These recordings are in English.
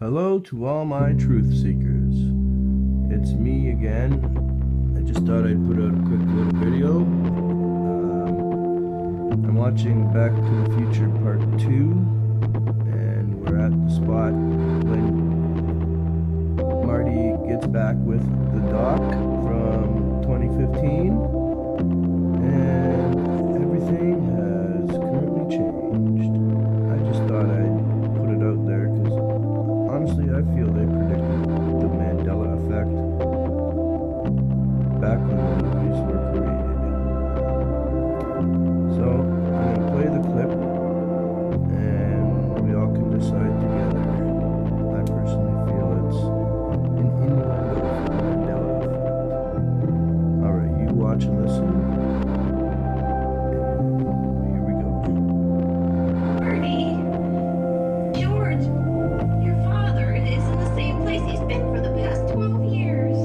Hello to all my truth seekers. It's me again. I just thought I'd put out a quick little video. I'm watching Back to the Future Part 2, and we're at the spot when Marty gets back with the Doc from 2015, and everything has currently changed. I just thought I'd put it out there because honestly, I feel they predicted the Mandela effect back when the movies were created. So, I'm going to play the clip and we all can decide together. I personally feel it's an innuendo for the Mandela effect. Alright, you watch and listen. And here we go. Bernie, George, your father is in the same place he's been for the past 12 years.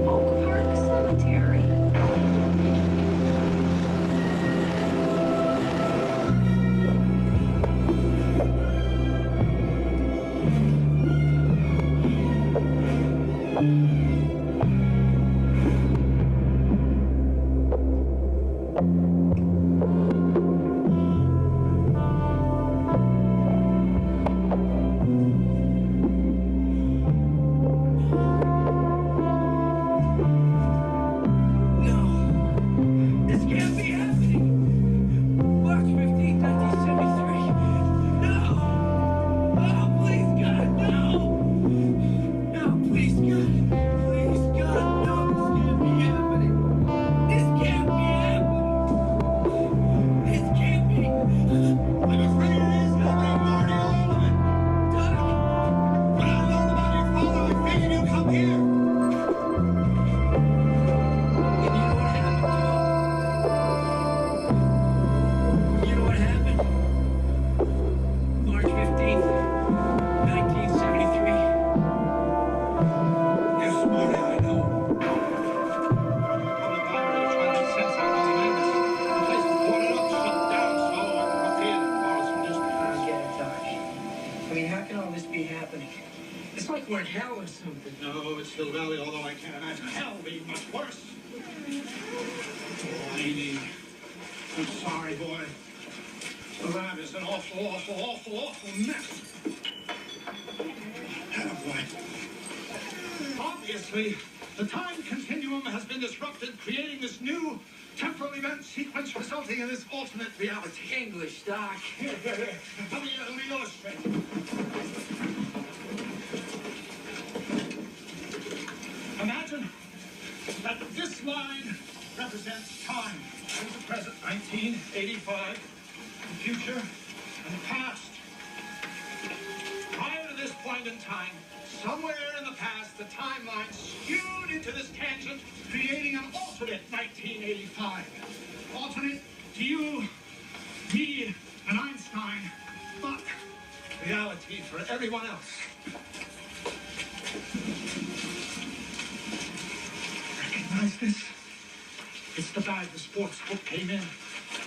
Oak Park Cemetery. No, this can't be happening. March 15th, 1973. No. Oh, please, God, no. No, please, God. Please, God, no. This can't be happening. This can't be happening. This can't be. I'm afraid it is happening, Marty, all of it. Doug, when I learned about your father, I figured you'd come here. And you know what happened, Joe? You know what happened? March 15th, 1973. Yes, Marty, I know. Public operator tried to sense I was an illness. The place was boarded up, shut down, so I appeared and borrowed some newspapers. I get it, Doc. I mean, how can all this be happening? It's like we're in hell or something. No, it's Hill Valley, although I can't imagine hell being much worse. Oh, Amy, I'm sorry, boy. The lab is an awful mess. Attaboy. Obviously, the time continuum has been disrupted, creating this new temporal event sequence resulting in this alternate reality. English, Doc. Here. Let me illustrate. Imagine that this line represents time. There's the present, 1985, the future, and the past. Prior to this point in time, somewhere in the past, the timeline skewed into this tangent, creating an alternate 1985. Alternate to you, me, and Einstein, but reality for everyone else. Recognize this? It's the bag the sports book came in.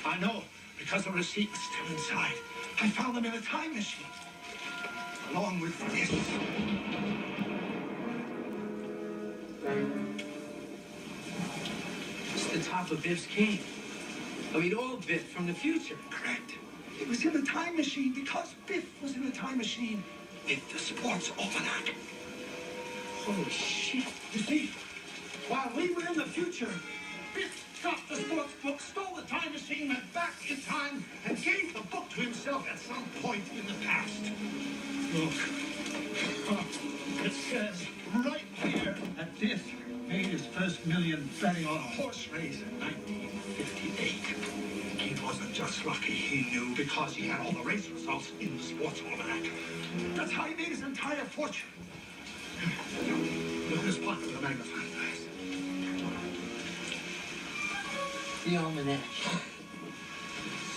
I know, because the receipt was still inside. I found them in a time machine, along with this. It's the top of Biff's cane. I mean, old Biff from the future. Correct. It was in the time machine because Biff was in the time machine with the sports almanac. Holy shit. You see, while we were in the future, Biff got the sports book, stole the time machine, went back in time, and gave the book to himself at some point in the past. Look. It says right here that Biff made his first million betting on a horse race in 1958. He wasn't just lucky, he knew because he had all the race results in the sports almanac. That's how he made his entire fortune. Look at this pocket with a magnifying glass. The almanac.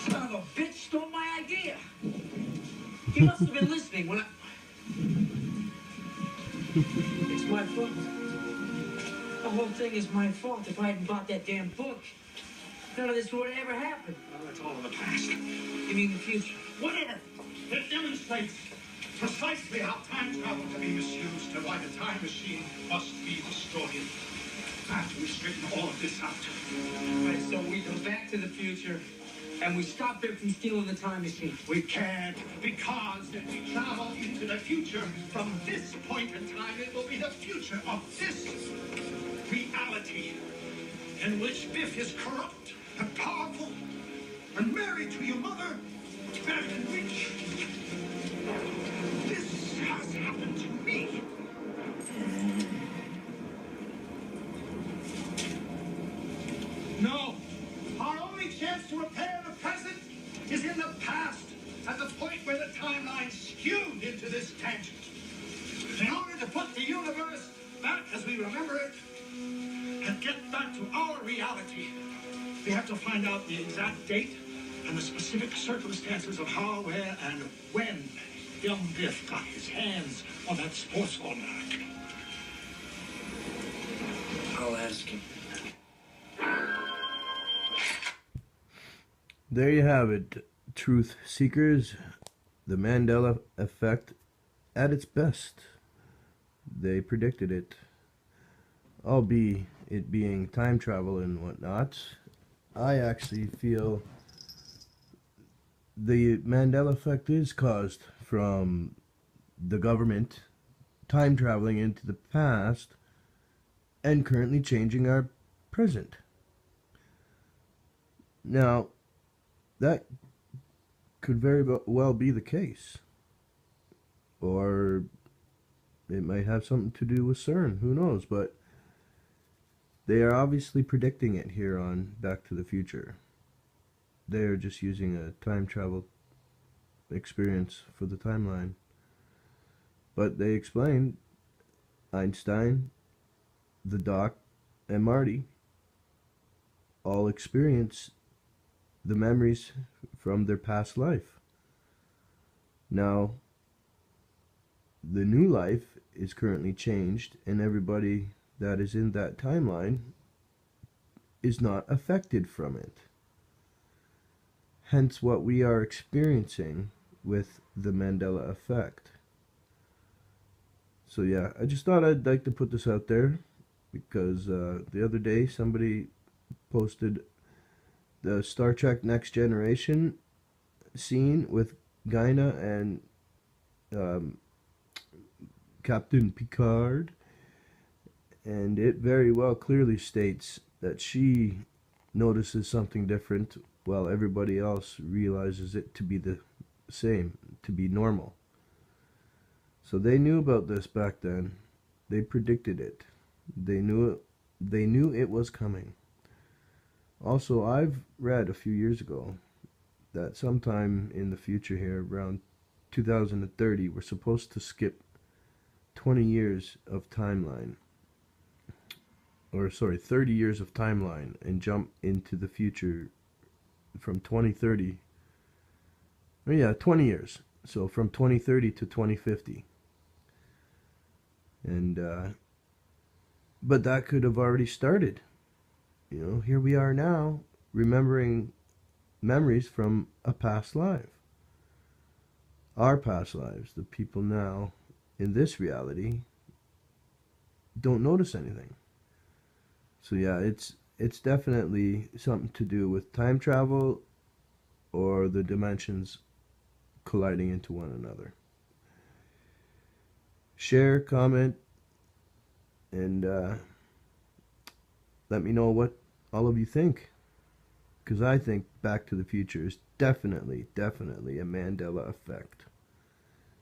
Son of a bitch stole my idea. He must have been listening when I... It's my fault. The whole thing is my fault. If I hadn't bought that damn book, none of this would have ever happened. Well, it's all in the past. You mean the future? Whatever. It demonstrates precisely how time travel can be misused and why the time machine must be destroyed. After we straighten all of this out. Right, so we go back to the future and we stop Biff from stealing the time machine. We can't, because if we travel into the future, from this point in time, it will be the future of this reality, in which Biff is corrupt and powerful and married to your mother, and rich. This has happened to me. No. Our only chance to repair the present is in the past, at the point where the timeline skewed into this tangent. In order to put the universe back as we remember it, and get back to our reality, we have to find out the exact date and the specific circumstances of how, where, and when young Biff got his hands on that sports almanac. I'll ask him. There you have it, truth seekers. The Mandela effect at its best. They predicted it. Albeit it being time travel and whatnot, I actually feel the Mandela effect is caused from the government time traveling into the past and currently changing our present. Now, that could very well be the case. Or it might have something to do with CERN, who knows, but they are obviously predicting it here on Back to the Future. They are just using a time travel experience for the timeline. But they explain Einstein, the Doc, and Marty all experience the memories from their past life. Now, the new life is currently changed, and everybody that is in that timeline is not affected from it. Hence what we are experiencing with the Mandela effect. So yeah, I just thought I'd like to put this out there because the other day somebody posted the Star Trek Next Generation scene with Guinan and Captain Picard, and it very well clearly states that she notices something different while everybody else realizes it to be the same, to be normal. So they knew about this back then. They predicted it. They knew it was coming. Also, I've read a few years ago that sometime in the future here, around 2030, we're supposed to skip 20 years of timeline. Or, sorry, 30 years of timeline and jump into the future from 2030. Oh yeah, 20 years. So from 2030 to 2050. And, but that could have already started. You know, here we are now, remembering memories from a past life. Our past lives, the people now in this reality, don't notice anything. So yeah, it's definitely something to do with time travel or the dimensions colliding into one another. Share, comment, and let me know what all of you think. Because I think Back to the Future is definitely a Mandela effect.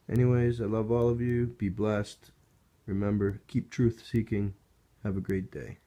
Anyways, I love all of you. Be blessed. Remember, keep truth seeking. Have a great day.